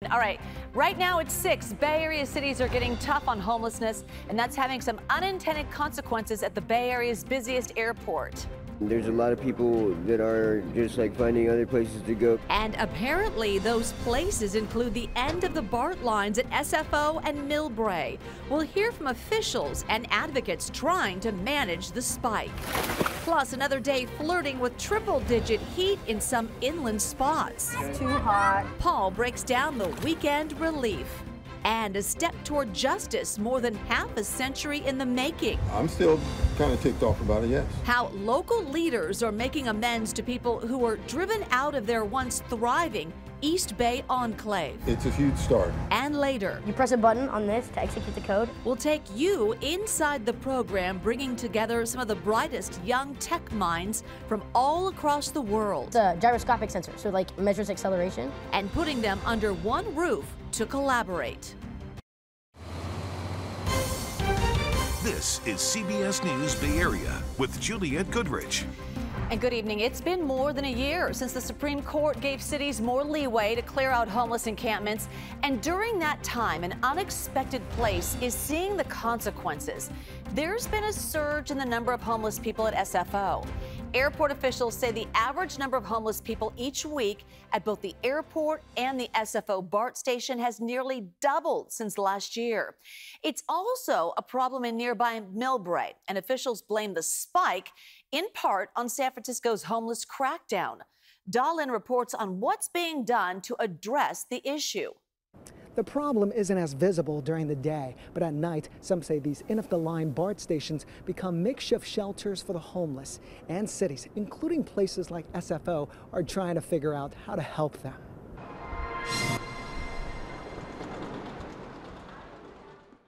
All right, right now it's 6. Bay Area cities are getting tough on homelessness, and that's having some unintended consequences at the Bay Area's busiest airport. There's a lot of people that are just like finding other places to go. And apparently those places include the end of the BART lines at SFO and Millbrae. We'll hear from officials and advocates trying to manage the spike. Plus, another day flirting with triple-digit heat in some inland spots. It's too hot. Paul breaks down the weekend relief. And a step toward justice more than half a century in the making. I'm still kind of ticked off about it, yes. How local leaders are making amends to people who were driven out of their once thriving East Bay enclave. It's a huge start. And later, You press a button on this to execute the code. we'll take you inside the program, bringing together some of the brightest young tech minds from all across the world. It's a gyroscopic sensor, so like measures acceleration. And putting them under one roof to collaborate. This is CBS News Bay Area with Juliette Goodrich. And good evening. It's been more than a year since the Supreme Court gave cities more leeway to clear out homeless encampments. And during that time, an unexpected place is seeing the consequences. There's been a surge in the number of homeless people at SFO. Airport officials say the average number of homeless people each week at both the airport and the SFO BART station has nearly doubled since last year. It's also a problem in nearby Millbrae, and officials blame the spike in part on San Francisco's homeless crackdown. Dahlin reports on what's being done to address the issue. The problem isn't as visible during the day, but at night, some say these end-of-the-line BART stations become makeshift shelters for the homeless, and cities, including places like SFO, are trying to figure out how to help them.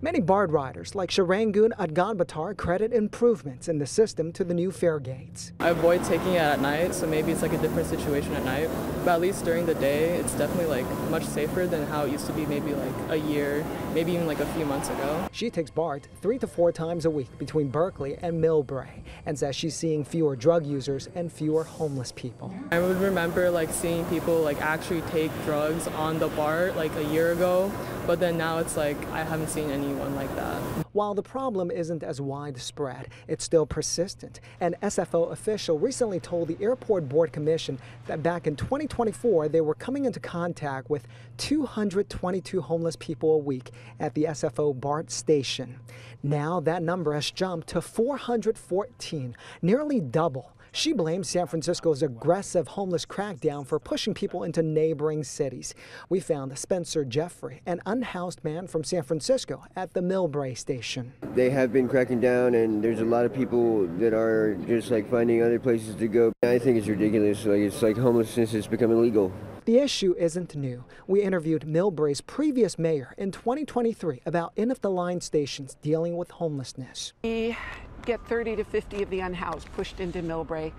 Many BART riders, like Sharangun Adganbatar, credit improvements in the system to the new fare gates. I avoid taking it at night, so maybe it's like a different situation at night. But at least during the day, it's definitely like much safer than how it used to be maybe like a year, maybe even like a few months ago. She takes BART 3 to 4 times a week between Berkeley and Millbrae, and says she's seeing fewer drug users and fewer homeless people. I would remember like seeing people like actually take drugs on the BART like a year ago, but then now it's like I haven't seen anyone like that. While the problem isn't as widespread, it's still persistent. An SFO official recently told the Airport Board Commission that back in 2024, they were coming into contact with 222 homeless people a week at the SFO BART station. Now that number has jumped to 414, nearly double. She blames San Francisco's aggressive homeless crackdown for pushing people into neighboring cities. We found Spencer Jeffrey, an unhoused man from San Francisco, at the Millbrae station. They have been cracking down, and there's a lot of people that are just like finding other places to go. I think it's ridiculous. It's like homelessness is becoming legal. The issue isn't new. We interviewed Millbrae's previous mayor in 2023 about end-of-the-line stations dealing with homelessness. We get 30 to 50 of the unhoused pushed into Millbrae,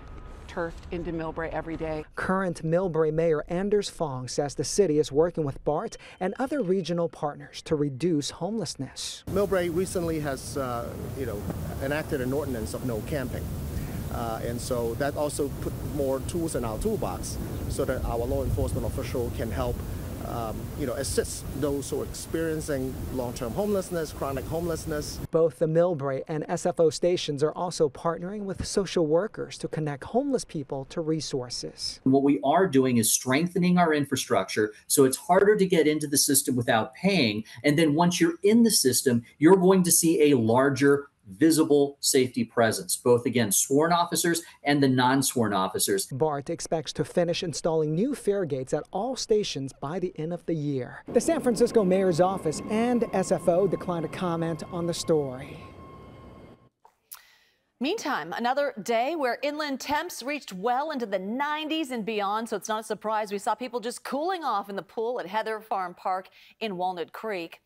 turfed into Millbrae every day. Current Millbrae Mayor Anders Fong says the city is working with BART and other regional partners to reduce homelessness. Millbrae recently has, enacted an ordinance of no camping. And so that also put more tools in our toolbox so that our law enforcement official can help assist those who are experiencing long-term homelessness, chronic homelessness. Both the Millbrae and SFO stations are also partnering with social workers to connect homeless people to resources. What we are doing is strengthening our infrastructure so it's harder to get into the system without paying. And then once you're in the system, you're going to see a larger visible safety presence, both against sworn officers and the non-sworn officers. BART expects to finish installing new fare gates at all stations by the end of the year. The San Francisco mayor's office and SFO declined to comment on the story. Meantime, another day where inland temps reached well into the 90s and beyond, so it's not a surprise we saw people just cooling off in the pool at Heather Farm Park in Walnut Creek.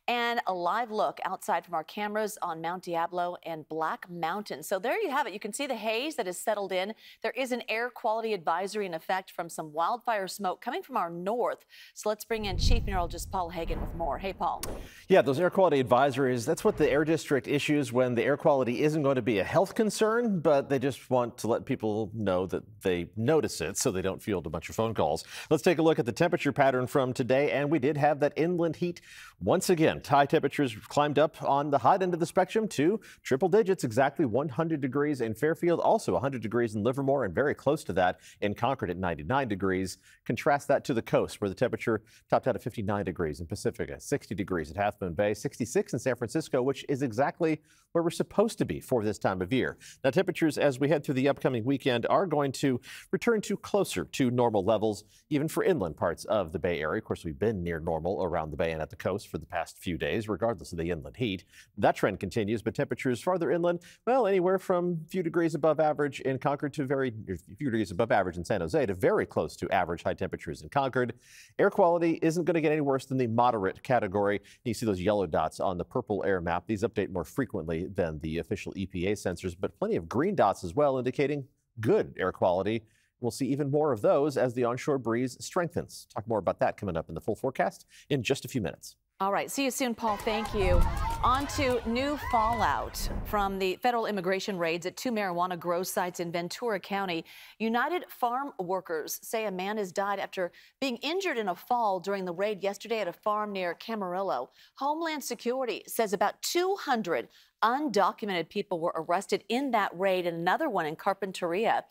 And a live look outside from our cameras on Mount Diablo and Black Mountain. So there you have it. You can see the haze that has settled in. There is an air quality advisory in effect from some wildfire smoke coming from our north. So let's bring in Chief Meteorologist Paul Hagan with more. Hey, Paul. Yeah, those air quality advisories, that's what the Air District issues when the air quality isn't going to be a health health concern, but they just want to let people know that they notice it so they don't field a bunch of phone calls. Let's take a look at the temperature pattern from today, and we did have that inland heat once again. High temperatures climbed up on the hot end of the spectrum to triple digits, exactly 100 degrees in Fairfield, also 100 degrees in Livermore, and very close to that in Concord at 99 degrees. Contrast that to the coast, where the temperature topped out at 59 degrees in Pacifica, 60 degrees at Half Moon Bay, 66 in San Francisco, which is exactly where we're supposed to be for this time of year. Now, temperatures as we head through the upcoming weekend are going to return to closer to normal levels, even for inland parts of the Bay Area. Of course, we've been near normal around the Bay and at the coast for the past few days, regardless of the inland heat. That trend continues, but temperatures farther inland, well, anywhere from a few degrees above average in Concord to a few degrees above average in San Jose to very close to average high temperatures in Concord. Air quality isn't going to get any worse than the moderate category. You see those yellow dots on the purple air map. These update more frequently than the official EPA sensors, but plenty of green dots as well, indicating good air quality. We'll see even more of those as the onshore breeze strengthens. Talk more about that coming up in the full forecast in just a few minutes. All right. See you soon, Paul. Thank you. On to new fallout from the federal immigration raids at 2 marijuana grow sites in Ventura County. United Farm Workers say a man has died after being injured in a fall during the raid yesterday at a farm near Camarillo. Homeland Security says about 200 undocumented people were arrested in that raid and another one in Carpinteria.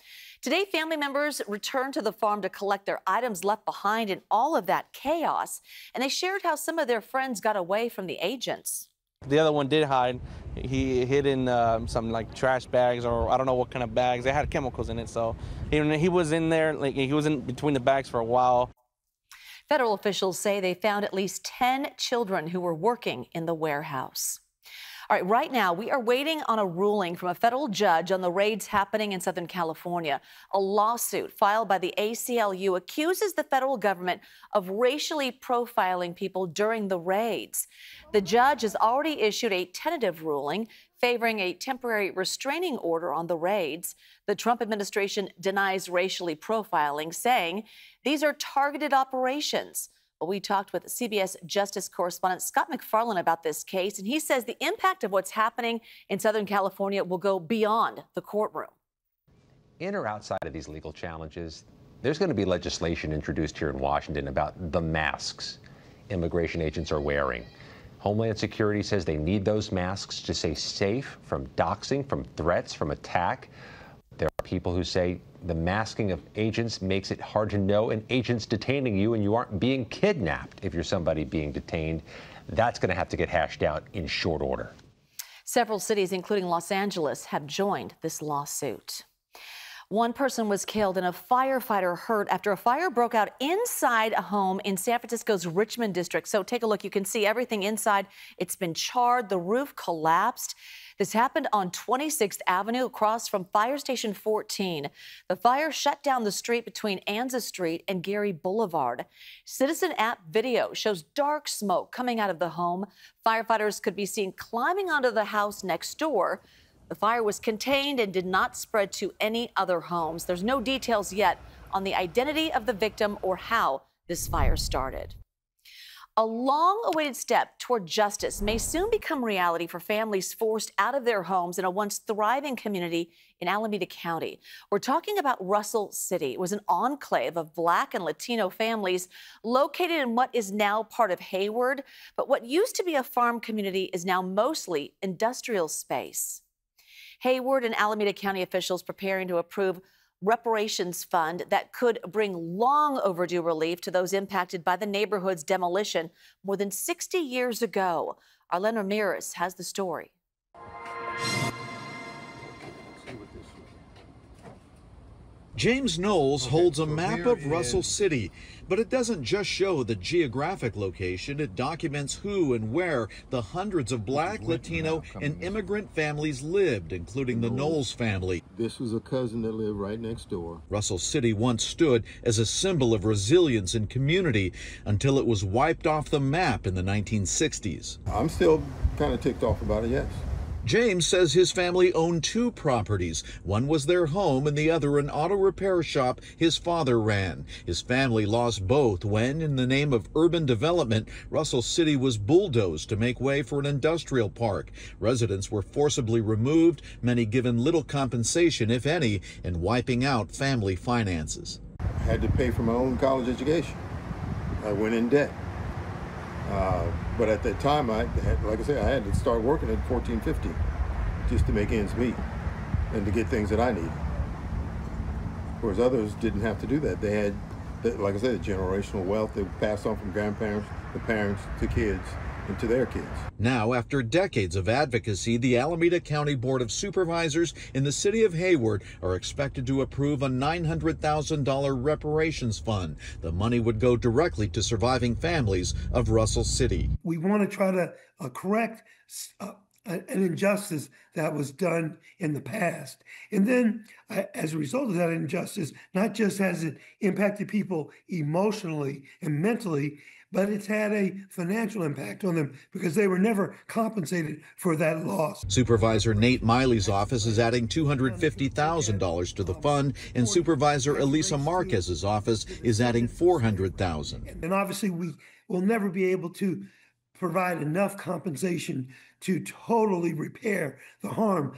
Today, family members returned to the farm to collect their items left behind in all of that chaos, and they shared how some of their friends got away from the agents. The other one did hide. He hid in some like trash bags, or I don't know what kind of bags. They had chemicals in it, so he was in there, like he was in between the bags for a while. Federal officials say they found at least 10 children who were working in the warehouse. All right, right now we are waiting on a ruling from a federal judge on the raids happening in Southern California. A lawsuit filed by the ACLU accuses the federal government of racially profiling people during the raids. The judge has already issued a tentative ruling favoring a temporary restraining order on the raids. The Trump administration denies racially profiling, saying these are targeted operations. We talked with CBS Justice correspondent Scott McFarland about this case, and he says the impact of what's happening in Southern California will go beyond the courtroom. In or outside of these legal challenges, there's going to be legislation introduced here in Washington about the masks immigration agents are wearing. Homeland Security says they need those masks to stay safe from doxing, from threats, from attack. There are people who say the masking of agents makes it hard to know an agent's detaining you and you aren't being kidnapped if you're somebody being detained. That's going to have to get hashed out in short order. Several cities, including Los Angeles, have joined this lawsuit. One person was killed and a firefighter hurt after a fire broke out inside a home in San Francisco's Richmond district. So take a look. You can see everything inside. It's been charred. The roof collapsed. This happened on 26th Avenue across from Fire Station 14. The fire shut down the street between Anza Street and Gary Boulevard. Citizen app video shows dark smoke coming out of the home. Firefighters could be seen climbing onto the house next door. The fire was contained and did not spread to any other homes. There's no details yet on the identity of the victim or how this fire started. A long-awaited step toward justice may soon become reality for families forced out of their homes in a once thriving community in Alameda County. We're talking about Russell City. It was an enclave of Black and Latino families located in what is now part of Hayward, but what used to be a farm community is now mostly industrial space. Hayward and Alameda County officials preparing to approve reparations fund that could bring long overdue relief to those impacted by the neighborhood's demolition more than 60 years ago. Arlen Ramirez has the story. James Knowles holds a map of Russell City, but it doesn't just show the geographic location. It documents who and where the hundreds of Black, Latino, and immigrant families lived, including the Knowles family. This was a cousin that lived right next door. Russell City once stood as a symbol of resilience and community until it was wiped off the map in the 1960s. I'm still kind of ticked off about it, yes. James says his family owned 2 properties. One was their home and the other an auto repair shop his father ran. His family lost both when, in the name of urban development, Russell City was bulldozed to make way for an industrial park. Residents were forcibly removed, many given little compensation, if any, and wiping out family finances. I had to pay for my own college education. I went in debt. But at that time, like I said, I had to start working at 14, 15 just to make ends meet and to get things that I needed. Whereas others didn't have to do that. They had, like I said, generational wealth that passed on from grandparents, the parents, to kids, and to their kids. Now, after decades of advocacy, the Alameda County Board of Supervisors in the city of Hayward are expected to approve a $900,000 reparations fund. The money would go directly to surviving families of Russell City. We want to try to correct an injustice that was done in the past. And then, as a result of that injustice, not just has it impacted people emotionally and mentally, but it's had a financial impact on them because they were never compensated for that loss. Supervisor Nate Miley's office is adding $250,000 to the fund, and Supervisor Elisa Marquez's office is adding $400,000. And obviously we will never be able to provide enough compensation to totally repair the harm.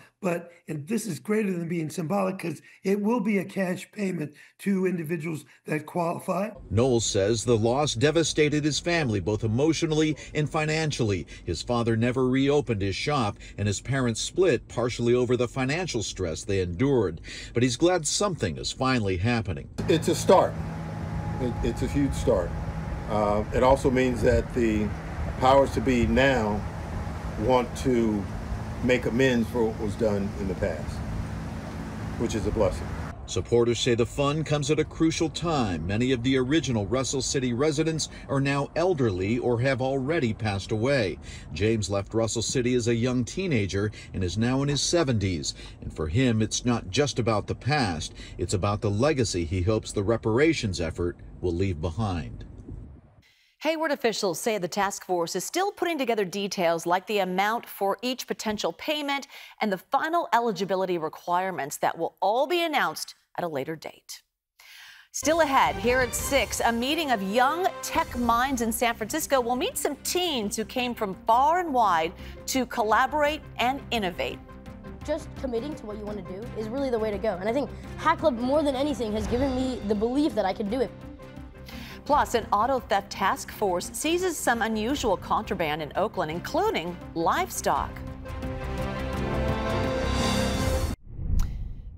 And this is greater than being symbolic because it will be a cash payment to individuals that qualify. Knowles says the loss devastated his family both emotionally and financially. His father never reopened his shop, and his parents split partially over the financial stress they endured. But he's glad something is finally happening. It's a start. It's a huge start. It also means that the powers to be now want to make amends for what was done in the past, which is a blessing. Supporters say the fund comes at a crucial time. Many of the original Russell City residents are now elderly or have already passed away. James left Russell City as a young teenager and is now in his 70s. And for him, it's not just about the past, it's about the legacy he hopes the reparations effort will leave behind. Hayward officials say the task force is still putting together details like the amount for each potential payment and the final eligibility requirements that will all be announced at a later date. Still ahead, here at 6, a meeting of young tech minds in San Francisco will meet some teens who came from far and wide to collaborate and innovate. Just committing to what you want to do is really the way to go. And I think Hack Club, more than anything, has given me the belief that I can do it. Plus, an auto theft task force seizes some unusual contraband in Oakland, including livestock.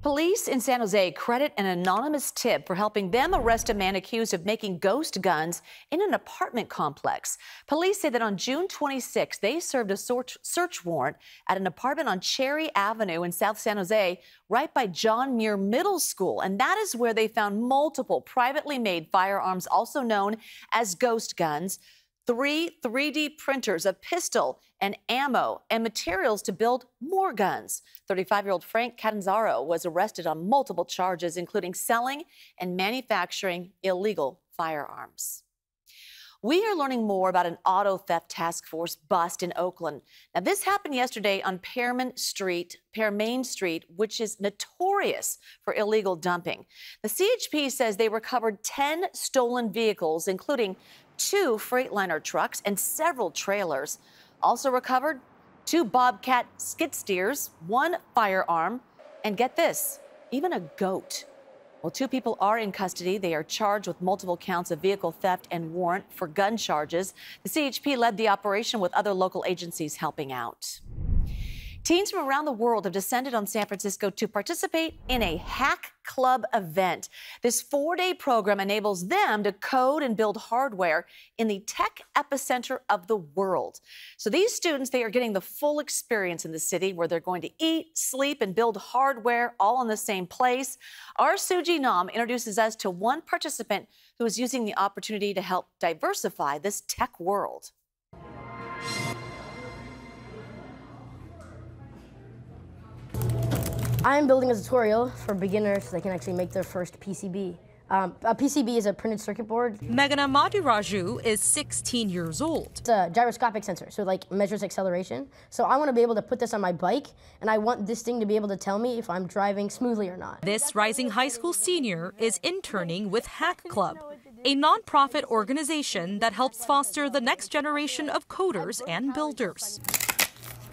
Police in San Jose credit an anonymous tip for helping them arrest a man accused of making ghost guns in an apartment complex. Police say that on June 26, they served a search warrant at an apartment on Cherry Avenue in South San Jose, right by John Muir Middle School. And that is where they found multiple privately made firearms, also known as ghost guns, 3 3D printers, a pistol, and ammo, and materials to build more guns. 35-year-old Frank Catanzaro was arrested on multiple charges, including selling and manufacturing illegal firearms. We are learning more about an auto theft task force bust in Oakland. Now, this happened yesterday on Pearmain Street, which is notorious for illegal dumping. The CHP says they recovered 10 stolen vehicles, including 2 Freightliner trucks and several trailers. Also recovered 2 Bobcat skid steers, 1 firearm, and get this, even a goat. Well, 2 people are in custody. They are charged with multiple counts of vehicle theft and warrant for gun charges. The CHP led the operation with other local agencies helping out. Teens from around the world have descended on San Francisco to participate in a Hack Club event. This 4-day program enables them to code and build hardware in the tech epicenter of the world. So these students, they are getting the full experience in the city where they're going to eat, sleep, and build hardware all in the same place. Our Suji Nam introduces us to one participant who is using the opportunity to help diversify this tech world. I'm building a tutorial for beginners so they can actually make their first PCB. A PCB is a printed circuit board. Meghana Madhuraju is 16 years old. It's a gyroscopic sensor, so it like measures acceleration. So I want to be able to put this on my bike, and I want this thing to be able to tell me if I'm driving smoothly or not. This rising high school senior is interning with Hack Club, a nonprofit organization that helps foster the next generation of coders and builders.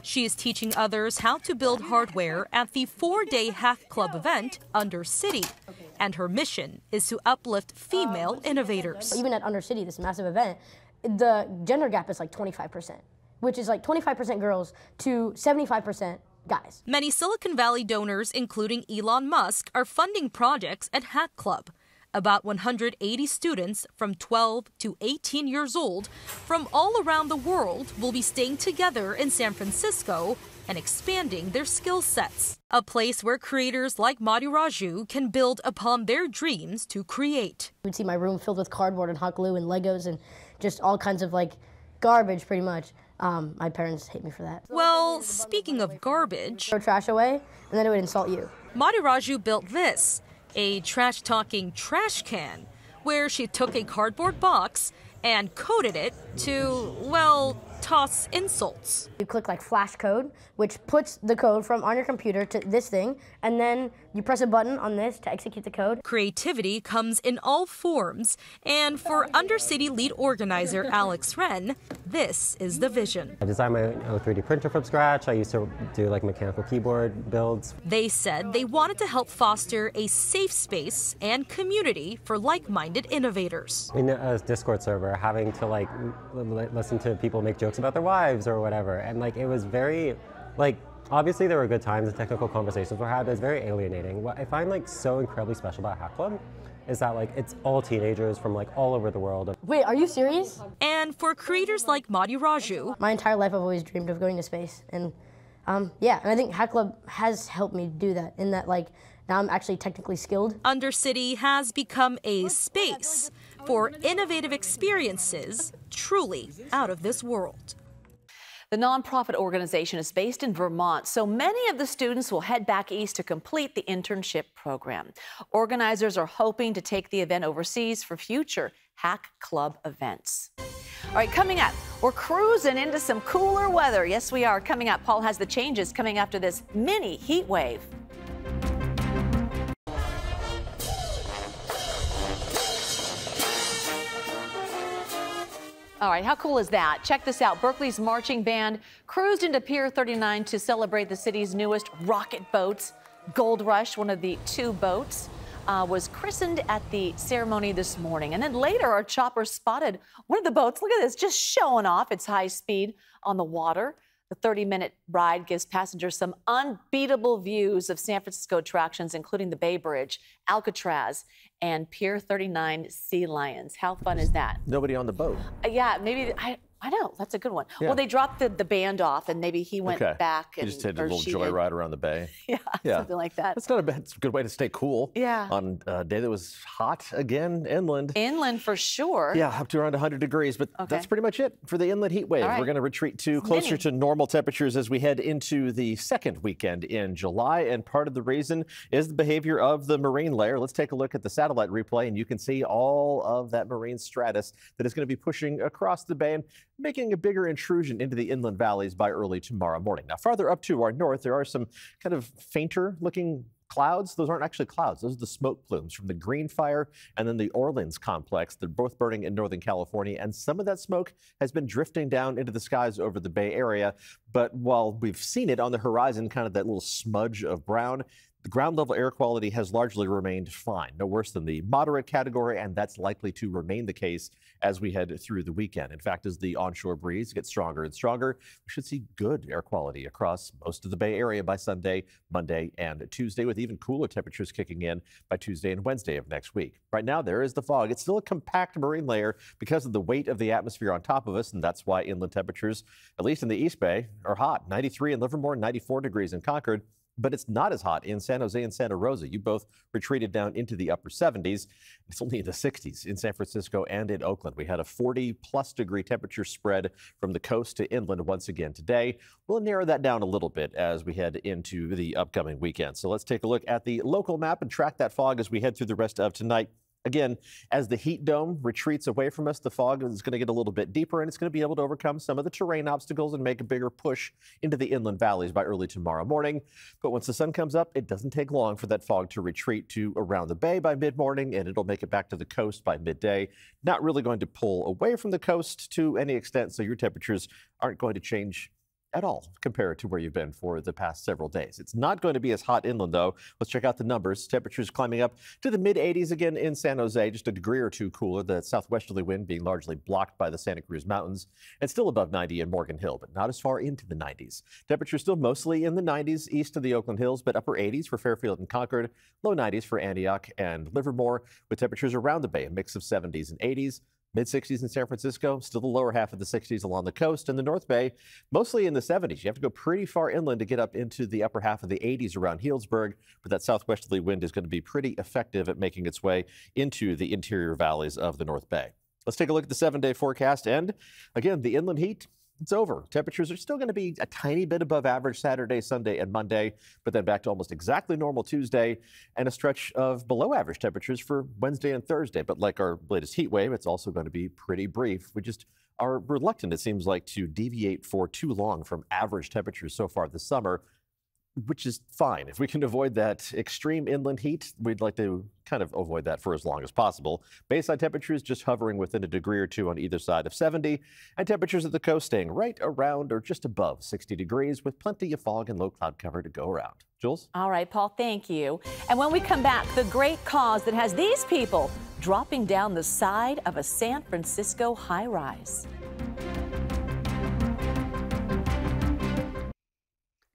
She is teaching others how to build hardware at the 4-day Hack Club event, Undercity. And her mission is to uplift female innovators. Even at Undercity, this massive event, the gender gap is like 25%, which is like 25% girls to 75% guys. Many Silicon Valley donors, including Elon Musk, are funding projects at Hack Club. About 180 students from 12 to 18 years old from all around the world will be staying together in San Francisco and expanding their skill sets. A place where creators like Madhuraju can build upon their dreams to create. You would see my room filled with cardboard and hot glue and Legos and just all kinds of like garbage, pretty much. My parents hate me for that. Well, speaking of garbage, throw trash away and then it would insult you. Madhuraju built this, a trash-talking trash can, where she took a cardboard box and coded it to, well, toss insults. You click like flash code, which puts the code from on your computer to this thing, and then you press a button on this to execute the code. Creativity comes in all forms, and for Undercity lead organizer Alex Wren, this is the vision. I designed my own 3D printer from scratch. I used to do like mechanical keyboard builds. They said they wanted to help foster a safe space and community for like-minded innovators. In a Discord server, having to like listen to people make jokes about their wives or whatever, and like it was very, like, obviously there were good times and technical conversations were had, but it's very alienating. What I find like so incredibly special about Hack Club is that like it's all teenagers from like all over the world. Wait, are you serious? And for creators like Madhuraju, my entire life I've always dreamed of going to space, and yeah, and I think Hack Club has helped me do that, in that like now I'm actually technically skilled. Undercity has become a space for innovative experiences truly out of this world. The nonprofit organization is based in Vermont, so many of the students will head back east to complete the internship program. Organizers are hoping to take the event overseas for future Hack Club events. All right, coming up, we're cruising into some cooler weather. Yes, we are. Coming up, Paul has the changes coming after this mini heat wave. All right, how cool is that? Check this out. Berkeley's marching band cruised into Pier 39 to celebrate the city's newest rocket boats. Gold Rush, one of the two boats, was christened at the ceremony this morning. And then later, our chopper spotted one of the boats. Look at this, just showing off its high speed on the water. The 30-minute ride gives passengers some unbeatable views of San Francisco attractions, including the Bay Bridge, Alcatraz, and Pier 39 Sea Lions. How fun is that? Nobody on the boat. Yeah, maybe, I know, that's a good one. Yeah. Well, they dropped the band off, and maybe he went back. He And, just did a or little she joyride around the bay. Yeah, something like that. That's not a bad, it's a good way to stay cool. Yeah. On a day that was hot again, inland. Inland for sure. Yeah, up to around 100 degrees, but that's pretty much it for the inland heat wave. All right. We're going to retreat to closer to normal temperatures as we head into the second weekend in July, and part of the reason is the behavior of the marine layer. Let's take a look at the satellite replay, and you can see all of that marine stratus that is going to be pushing across the bay and making a bigger intrusion into the inland valleys by early tomorrow morning. Now, farther up to our north, there are some kind of fainter looking clouds. Those aren't actually clouds. Those are the smoke plumes from the Green Fire and then the Orleans complex. They're both burning in Northern California, and some of that smoke has been drifting down into the skies over the Bay Area. But while we've seen it on the horizon, kind of that little smudge of brown, the ground level air quality has largely remained fine, no worse than the moderate category, and that's likely to remain the case as we head through the weekend. In fact, as the onshore breeze gets stronger and stronger, we should see good air quality across most of the Bay Area by Sunday, Monday, and Tuesday, with even cooler temperatures kicking in by Tuesday and Wednesday of next week. Right now, there is the fog. It's still a compact marine layer because of the weight of the atmosphere on top of us, and that's why inland temperatures, at least in the East Bay, are hot. 93 in Livermore, 94 degrees in Concord. But it's not as hot in San Jose and Santa Rosa. You both retreated down into the upper 70s. It's only in the 60s in San Francisco and in Oakland. We had a 40-plus degree temperature spread from the coast to inland once again today. We'll narrow that down a little bit as we head into the upcoming weekend. So let's take a look at the local map and track that fog as we head through the rest of tonight Again, as the heat dome retreats away from us, the fog is going to get a little bit deeper, and it's going to be able to overcome some of the terrain obstacles and make a bigger push into the inland valleys by early tomorrow morning. But once the sun comes up, it doesn't take long for that fog to retreat to around the bay by mid-morning, and it'll make it back to the coast by midday. Not really going to pull away from the coast to any extent, so your temperatures aren't going to change at all compared to where you've been for the past several days. It's not going to be as hot inland, though. Let's check out the numbers. Temperatures climbing up to the mid-80s again in San Jose, just a degree or two cooler. The southwesterly wind being largely blocked by the Santa Cruz Mountains, and still above 90 in Morgan Hill, but not as far into the 90s. Temperatures still mostly in the 90s east of the Oakland Hills, but upper 80s for Fairfield and Concord, low 90s for Antioch and Livermore, with temperatures around the bay, a mix of 70s and 80s. Mid-60s in San Francisco, still the lower half of the 60s along the coast, and the North Bay mostly in the 70s. You have to go pretty far inland to get up into the upper half of the 80s around Healdsburg, but that southwesterly wind is going to be pretty effective at making its way into the interior valleys of the North Bay. Let's take a look at the 7-day forecast, and again, the inland heat, it's over. Temperatures are still going to be a tiny bit above average Saturday, Sunday, and Monday, but then back to almost exactly normal Tuesday and a stretch of below average temperatures for Wednesday and Thursday. But like our latest heat wave, it's also going to be pretty brief. We just are reluctant, it seems like, to deviate for too long from average temperatures so far this summer, which is fine. If we can avoid that extreme inland heat, we'd like to kind of avoid that for as long as possible. Baseline temperatures just hovering within a degree or two on either side of 70, and temperatures at the coast staying right around or just above 60 degrees with plenty of fog and low cloud cover to go around. Jules? All right, Paul, thank you. And when we come back, the great cause that has these people dropping down the side of a San Francisco high-rise.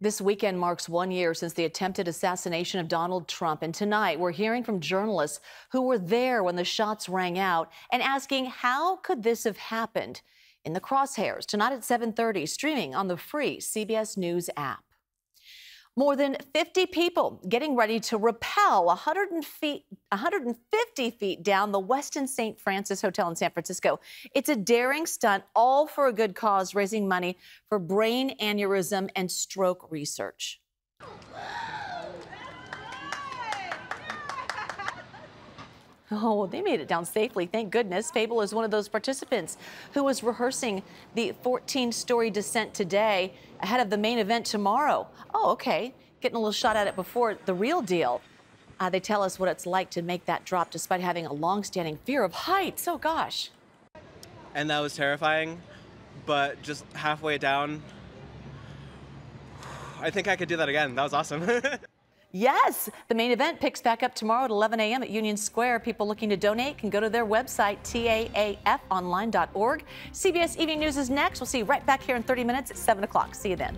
This weekend marks 1 year since the attempted assassination of Donald Trump. And tonight, we're hearing from journalists who were there when the shots rang out and asking, how could this have happened? In the crosshairs, tonight at 7:30, streaming on the free CBS News app. More than 50 people getting ready to rappel 150 feet down the Westin St. Francis Hotel in San Francisco. It's a daring stunt, all for a good cause, raising money for brain aneurysm and stroke research. Oh, they made it down safely, thank goodness. Fable is one of those participants who was rehearsing the 14-story descent today ahead of the main event tomorrow. Oh, okay. Getting a little shot at it before the real deal. They tell us what it's like to make that drop despite having a long-standing fear of heights. Oh, gosh. And that was terrifying, but just halfway down, I think I could do that again. That was awesome. Yes, the main event picks back up tomorrow at 11 a.m. at Union Square. People looking to donate can go to their website, taafonline.org. CBS Evening News is next. We'll see you right back here in 30 minutes at 7 o'clock. See you then.